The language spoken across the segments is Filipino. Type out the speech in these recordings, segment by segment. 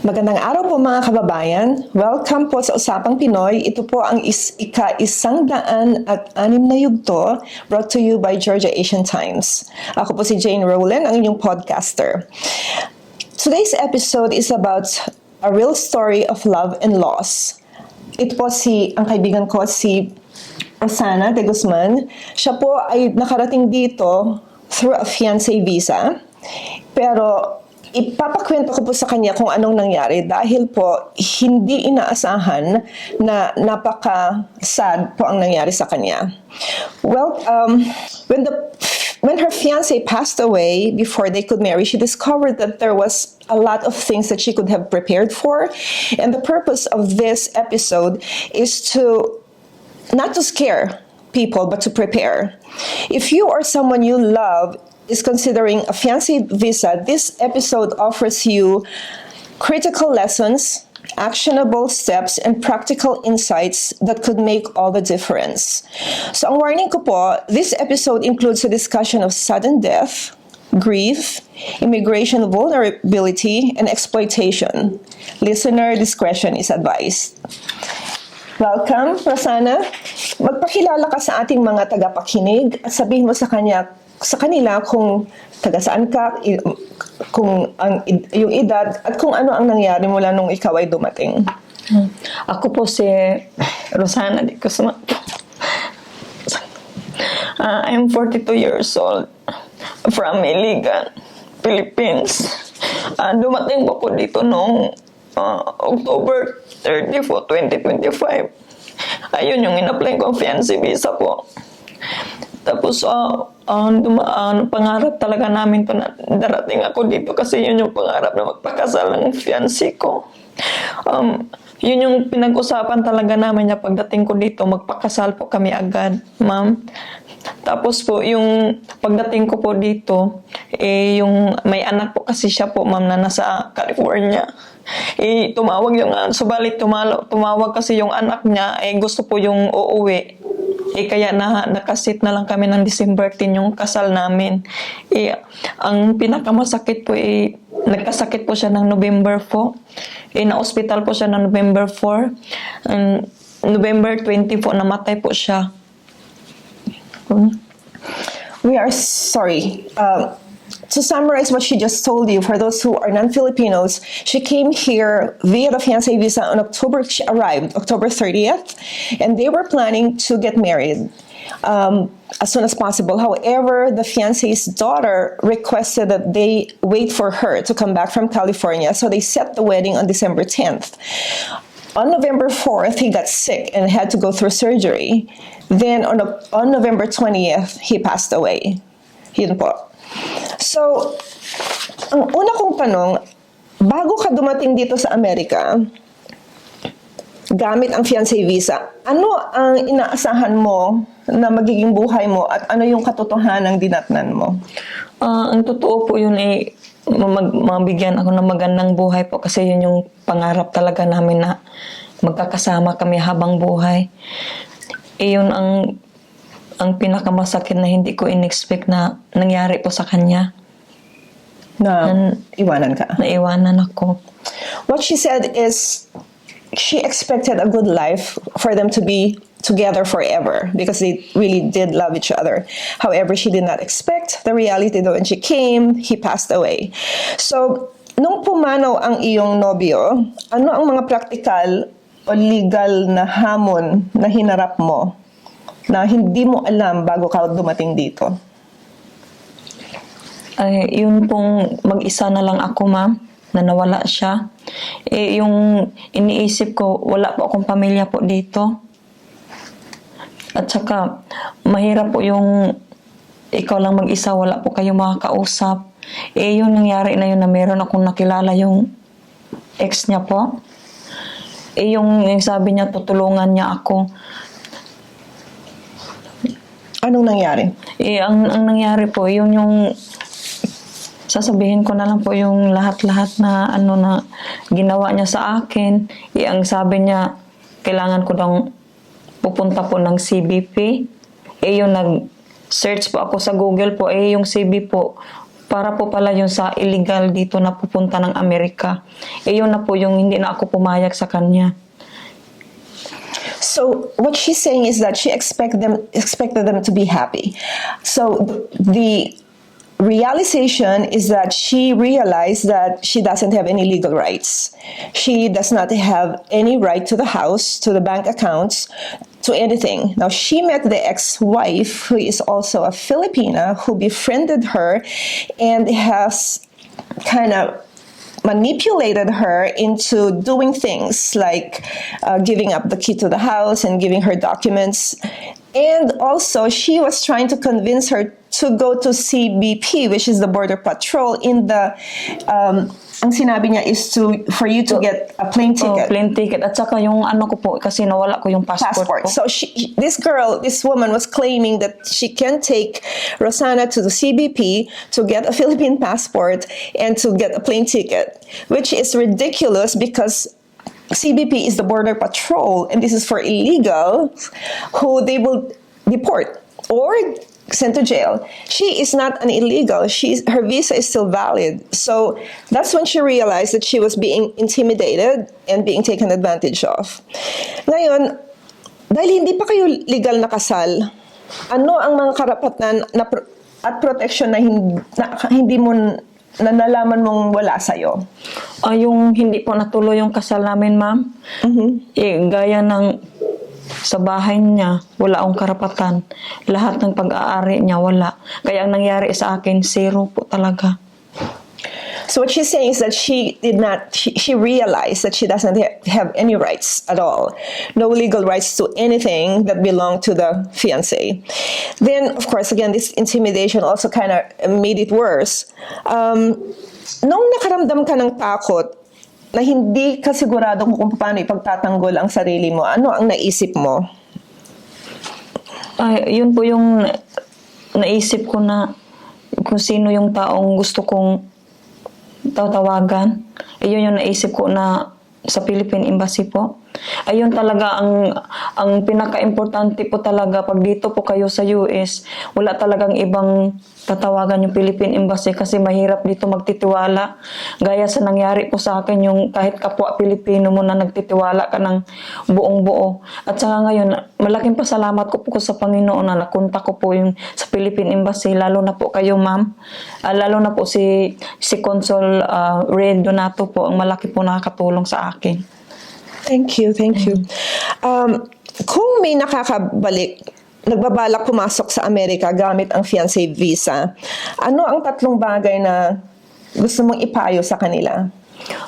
Magandang araw po mga kababayan. Welcome po sa Usapang Pinoy. Ito po ang ika-106 na yugto brought to you by Georgia Asian Times. Ako po si Jane Rowland, ang inyong podcaster. Today's episode is about a real story of love and loss. Ito po ang kaibigan ko, si Rosana de Guzman. Siya po ay nakarating dito through a fiancé visa. Pero ipapakwento ko po sa kanya kung anong nangyari dahil po hindi inaasahan na napaka-sad po ang nangyari sa kanya. Well, when her fiancé passed away before they could marry, she discovered that there was a lot of things that she could have prepared for. And the purpose of this episode is not to scare people, but to prepare. If you or someone you love is considering a fiancé visa, this episode offers you critical lessons, actionable steps, and practical insights that could make all the difference. So ang warning ko po, this episode includes a discussion of sudden death, grief, immigration vulnerability, and exploitation. Listener discretion is advised. Welcome, Rosana. Magpakilala ka sa ating mga tagapakinig at sabihin mo sa kanila kung taga saan ka, yung edad, at kung ano ang nangyari mula nung ikaw ay dumating. Ako po si Rosana de Guzman. I'm 42 years old from Iligan, Philippines. Dumating po ko dito noong October 30 po, 2025. Ayun yung in-apply ko ang fiancé visa po. Tapos, pangarap talaga namin to na darating ako dito kasi yun yung pangarap na magpakasal ng fiancé ko. Yun yung pinag-usapan talaga namin na pagdating ko dito, magpakasal po kami agad, ma'am. Tapos po, yung pagdating ko po dito, yung may anak po kasi siya po, ma'am, na nasa California. Tumawag yung, subalit tumawag kasi yung anak niya, gusto po yung uuwi. Kaya nakasit na lang kami ng December 10 yung kasal namin. Ang pinakamasakit po, nagkasakit po siya ng November 4. Na-hospital po siya ng November 4. November 20 po, namatay po siya. We are sorry. To summarize what she just told you, for those who are non-Filipinos, she came here via the fiancé visa on she arrived October 30th, and they were planning to get married as soon as possible. However, the fiancé's daughter requested that they wait for her to come back from California, so they set the wedding on December 10th. On November 4th, he got sick and had to go through surgery. Then on November 20th, he passed away. Yun po. So, ang una kong tanong, bago ka dumating dito sa Amerika, gamit ang fiancé visa, ano ang inaasahan mo na magiging buhay mo at ano yung katotohanang dinatnan mo? Ang totoo po yun mabigyan ako ng magandang buhay po kasi yun yung pangarap talaga namin na magkakasama kami habang buhay. Yun ang pinakamasakit na hindi ko in-expect na nangyari po sa kanya. Na iwanan ka? Naiwanan ako. What she said is she expected a good life for them to be together forever because they really did love each other. However, she did not expect the reality that when she came, he passed away. So, nung pumanaw ang iyong nobyo, ano ang mga practical o legal na hamon na hinarap mo na hindi mo alam bago ka dumating dito? Yun pong mag-isa na lang ako, ma'am, na nawala siya. Yung iniisip ko, wala po akong pamilya po dito. At saka, mahirap po yung ikaw lang mag-isa, wala po kayong makakausap. Yung nangyari na yun na meron akong nakilala yung ex niya po. Yung sabi niya, tutulungan niya ako. Anong nangyari? Ang nangyari po, yun yung sasabihin ko na lang po yung lahat-lahat na na ginawa niya sa akin. Ang sabi niya, kailangan ko daw pupunta po ng CBP. Yung nag-search po ako sa Google po, yung CBP po, para po pala yun sa illegal dito na pupunta ng Amerika. Yun na po yung hindi na ako pumayag sa kanya. So what she's saying is that she expected them to be happy. So the realization is that she realized that she doesn't have any legal rights. She does not have any right to the house, to the bank accounts, to anything. Now, she met the ex-wife, who is also a Filipina, who befriended her and has kind of manipulated her into doing things like giving up the key to the house and giving her documents. And also, she was trying to convince her to go to CBP, which is the Border Patrol, in the ang sinabi niya is for you to get a plane ticket. Plane ticket. At saka yung ano ko po, kasi nawala ko yung passport ko. So this woman was claiming that she can take Rosanna to the CBP to get a Philippine passport and to get a plane ticket, which is ridiculous because CBP is the Border Patrol, and this is for illegals who they will deport or sent to jail. She is not an illegal. Her visa is still valid. So that's when she realized that she was being intimidated and being taken advantage of. Ngayon, dahil hindi pa kayo legal na kasal, ano ang mga karapatan at protection na hindi mo na nalaman mong wala sa'yo? Yung hindi po natuloy yung kasal namin, ma'am. Gaya ng sa bahay niya, wala akong karapatan. Lahat ng pag-aari niya, wala. Kaya ang nangyari sa akin, zero po talaga. So what she's saying is that she realized that she doesn't have any rights at all. No legal rights to anything that belonged to the fiancé. Then, of course, again, this intimidation also kind of made it worse. Nung nakaramdam ka ng takot, na hindi ka sigurado kung paano ipagtatanggol ang sarili mo, ano ang naisip mo? Yun po yung naisip ko na kung sino yung taong gusto kong tatawagan. Yun yung naisip ko na sa Philippine Embassy po. Ayun talaga ang pinaka-importante po talaga pag dito po kayo sa US, wala talagang ibang tatawagan yung Philippine Embassy kasi mahirap dito magtitiwala. Gaya sa nangyari po sa akin yung kahit kapwa Pilipino mo na nagtitiwala ka ng buong buo. At saka ngayon, malaking pasalamat ko po sa Panginoon na nakunta ko po yung sa Philippine Embassy, lalo na po kayo, ma'am. Lalo na po si Consul Red Donato po, ang malaki po nakakatulong sa akin. Thank you. Kung may nagbabalak pumasok sa Amerika gamit ang fiancé visa, ano ang 3 bagay na gusto mong ipayo sa kanila?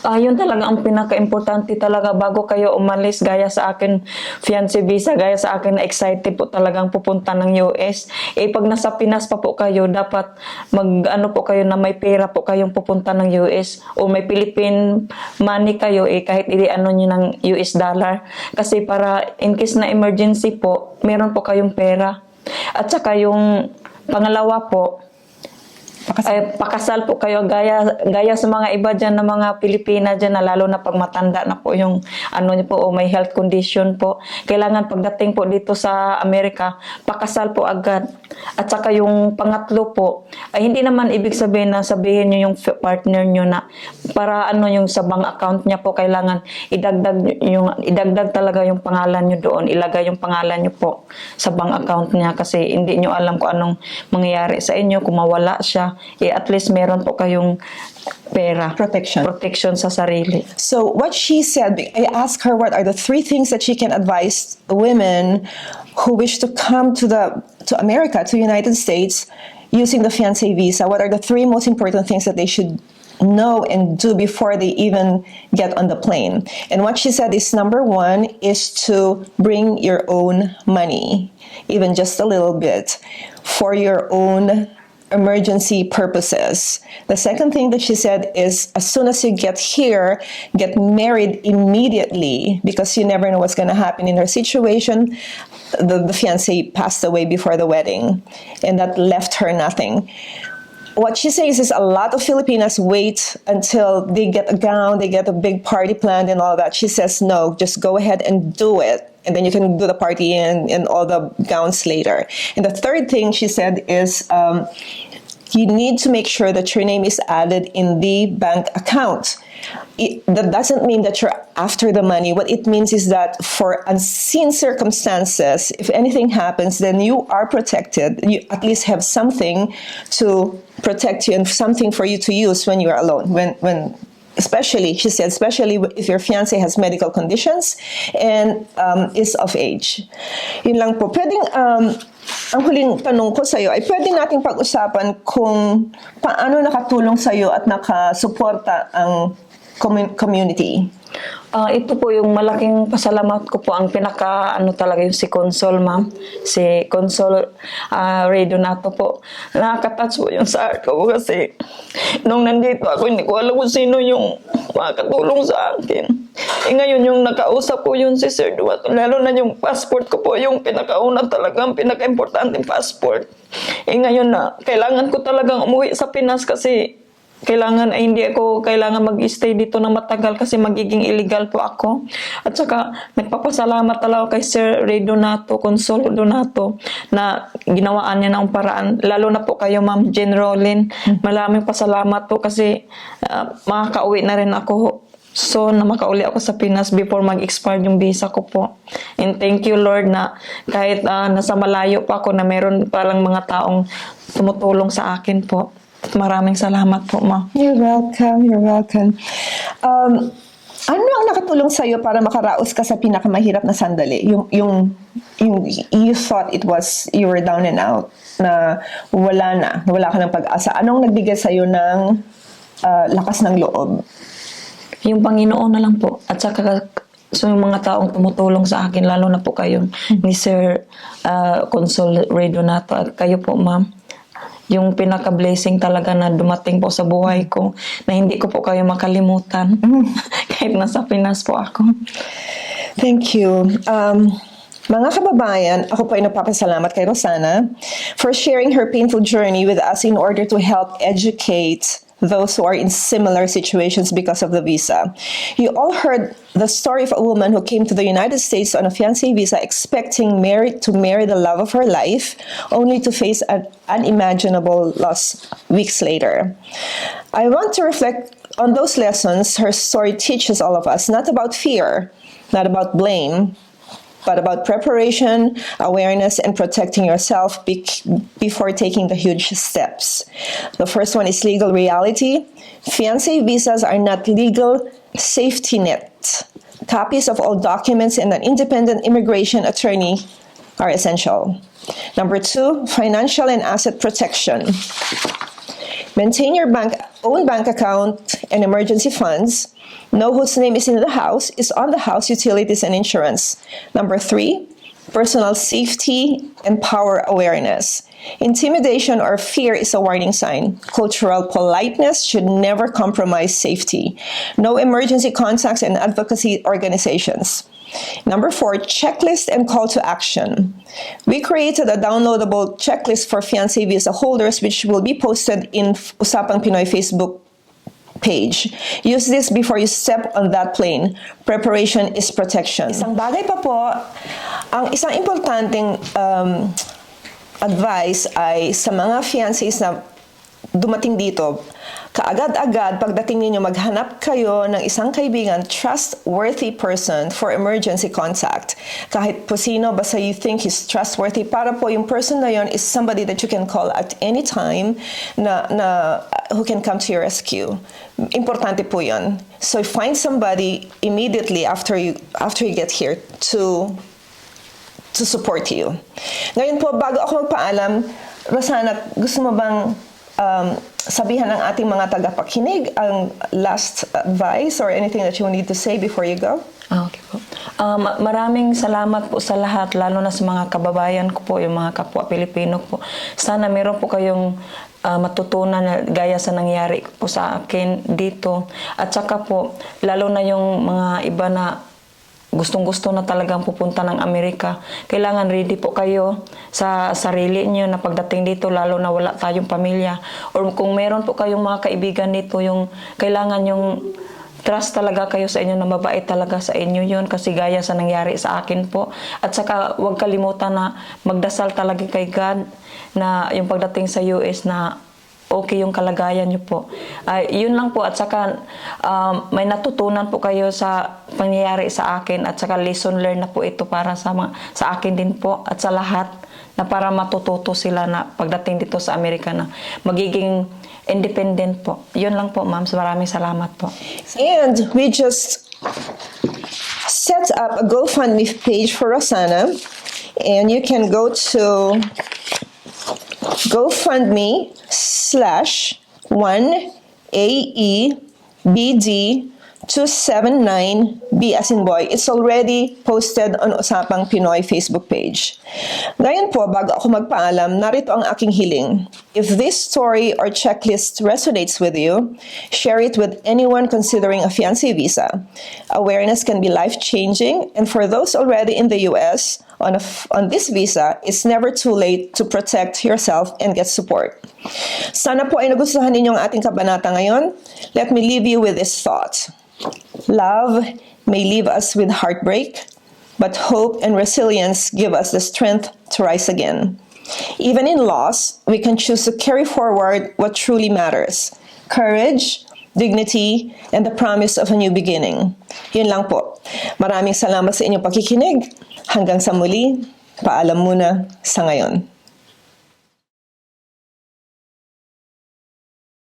Yun talaga ang pinaka-importante talaga bago kayo umalis, gaya sa akin fiancé visa, gaya sa akin na excited po talagang pupunta ng US. Pag nasa Pinas pa po kayo, dapat mag-ano po kayo na may pera po kayong pupunta ng US o may Philippine money kayo kahit i-ano nyo ng US dollar. Kasi para in case na emergency po, meron po kayong pera. At saka yung pangalawa po, pakasal po kayo gaya sa mga iba dyan na mga Pilipina dyan na lalo na pag matanda na po yung ano niyo po o may health condition po. Kailangan pagdating po dito sa Amerika, pakasal po agad. At saka yung pangatlo po, ay hindi naman ibig sabihin na sabihin niyo yung partner niyo na para ano yung sa bank account niya po kailangan idagdag talaga yung pangalan niyo doon, ilagay yung pangalan niyo po sa bank account niya kasi hindi niyo alam kung anong mangyayari sa inyo kung mawala siya. At least meron po kayong pera. Protection sa sarili. So what she said, I asked her what are the 3 things that she can advise women who wish to come to America, to the United States, using the fiancé visa. What are the 3 most important things that they should know and do before they even get on the plane? And what she said is, number 1 is to bring your own money, even just a little bit, for your own emergency purposes. The second thing that she said is, as soon as you get here, get married immediately because you never know what's going to happen in her situation. The fiancé passed away before the wedding, and that left her nothing. What she says is a lot of Filipinas wait until they get a gown, they get a big party planned and all that. She says, no, just go ahead and do it. And then you can do the party and all the gowns later. And the third thing she said is, you need to make sure that your name is added in the bank account. That doesn't mean that you're after the money. What it means is that for unseen circumstances, if anything happens, then you are protected. You at least have something to protect you and something for you to use when you are alone. When especially, she said, especially if your fiancé has medical conditions and is of age. Yun lang po. Pwedeng, ang huling tanong ko sa'yo ay pwede nating pag-usapan kung paano nakatulong sa'yo at nakasuporta ang community. Ito po yung malaking pasalamat ko po, ang pinaka talaga yung si Consol, ma'am. Si Consol Ray Donato po. Nakaka-touch po yung sa heart ko kasi nung nandito ako, hindi ko alam kung sino yung makakatulong sa akin. Ngayon yung nakausap ko yun si Sir Donato, lalo na yung passport ko po, yung pinakauna talaga, ang pinaka-importanting passport. Ngayon na, kailangan ko talagang umuwi sa Pinas kasi kailangan ay hindi ako kailangan mag-stay dito na matagal kasi magiging illegal po ako. At saka nagpapasalamat talaga kay Sir Ray Donato, Consol Donato, na ginawaan niya ng paraan. Lalo na po kayo, Ma'am Jen Rolin. Maraming pasalamat po kasi makakauwi na rin ako. So, na makauli ako sa Pinas before mag-expire yung visa ko po. And thank you, Lord, na kahit nasa malayo pa ako na meron palang mga taong tumutulong sa akin po. Maraming salamat po, Ma. You're welcome. You're welcome. Ano ang nakatulong sa'yo para makaraos ka sa pinakamahirap na sandali? Yung you thought you were down and out, na wala ka ng pag-asa. Anong nagbigay sa'yo ng lakas ng loob? Yung Panginoon na lang po. At saka so yung mga taong tumutulong sa akin, lalo na po kayo ni Sir Consol Ray Donato at kayo po, Ma'am. Yung pinaka-blessing talaga na dumating po sa buhay ko, na hindi ko po kayo makalimutan kahit nasa Pinas po ako. Thank you. Mga kababayan, ako po ay nagpapasalamat kay Rosana for sharing her painful journey with us in order to help educate those who are in similar situations because of the visa. You all heard the story of a woman who came to the United States on a fiancé visa expecting to marry the love of her life, only to face an unimaginable loss weeks later. I want to reflect on those lessons her story teaches all of us, not about fear, not about blame, but about preparation, awareness, and protecting yourself before taking the huge steps. The first one is legal reality. Fiancé visas are not legal safety net. Copies of all documents and an independent immigration attorney are essential. Number 2, financial and asset protection. Maintain your own bank account and emergency funds. Know whose name is on the house, utilities, and insurance. Number 3, personal safety and power awareness. Intimidation or fear is a warning sign. Cultural politeness should never compromise safety. No emergency contacts and advocacy organizations. Number 4, checklist and call to action. We created a downloadable checklist for fiancé visa holders which will be posted in Usapang Pinoy Facebook page. Use this before you step on that plane. Preparation is protection. Isang bagay pa po, ang isang importanteng advice ay sa mga fiancés na dumating dito, kaagad-agad pagdating ninyo maghanap kayo ng isang kaibigan, trustworthy person for emergency contact. Kahit po sino, basta you think he's trustworthy, para po yung person na yon is somebody that you can call at any time na who can come to your rescue. Importante po yun. So find somebody immediately after you get here to support you. Ngayon po, bago ako magpaalam, Rosana, gusto mo bang sabihan ng ating mga tagapakinig ang last advice or anything that you need to say before you go? Okay po. Maraming salamat po sa lahat, lalo na sa mga kababayan ko po, yung mga kapwa Pilipino po. Sana meron po kayong matutunan na gaya sa nangyari po sa akin dito. At saka po, lalo na yung mga iba na gustong-gusto na talagang pupunta ng Amerika, kailangan ready po kayo sa sarili niyo na pagdating dito, lalo na wala tayong pamilya. Or kung meron po kayong mga kaibigan dito, yung kailangan yung trust talaga kayo sa inyo, na mabait talaga sa inyo yun, kasi gaya sa nangyari sa akin po. At saka huwag kalimutan na magdasal talaga kay God na yung pagdating sa US na okay yung kalagayan niyo po. Yun lang po, at saka may natutunan po kayo sa pangyayari sa akin, at saka lesson learned na po ito para sa akin din po at sa lahat, na para matututo sila na pagdating dito sa Amerika na magiging independent po. Yun lang po, ma'am. Maraming salamat po. And we just set up a GoFundMe page for Rosanna, and you can go to GoFundMe/1AEBD279B as in boy. It's already posted on Usapang Pinoy Facebook page. Ngayon po, bago ako magpaalam, narito ang aking hiling. If this story or checklist resonates with you, share it with anyone considering a fiancé visa. Awareness can be life-changing, and for those already in the U.S., on this visa, it's never too late to protect yourself and get support. Sana po ay nagustuhan ninyo ang ating kabanata ngayon. Let me leave you with this thought. Love may leave us with heartbreak, but hope and resilience give us the strength to rise again. Even in loss, we can choose to carry forward what truly matters: courage, dignity, and the promise of a new beginning. Yun lang po. Maraming salamat sa inyong pakikinig. Hanggang sa muli, paalam muna sa ngayon.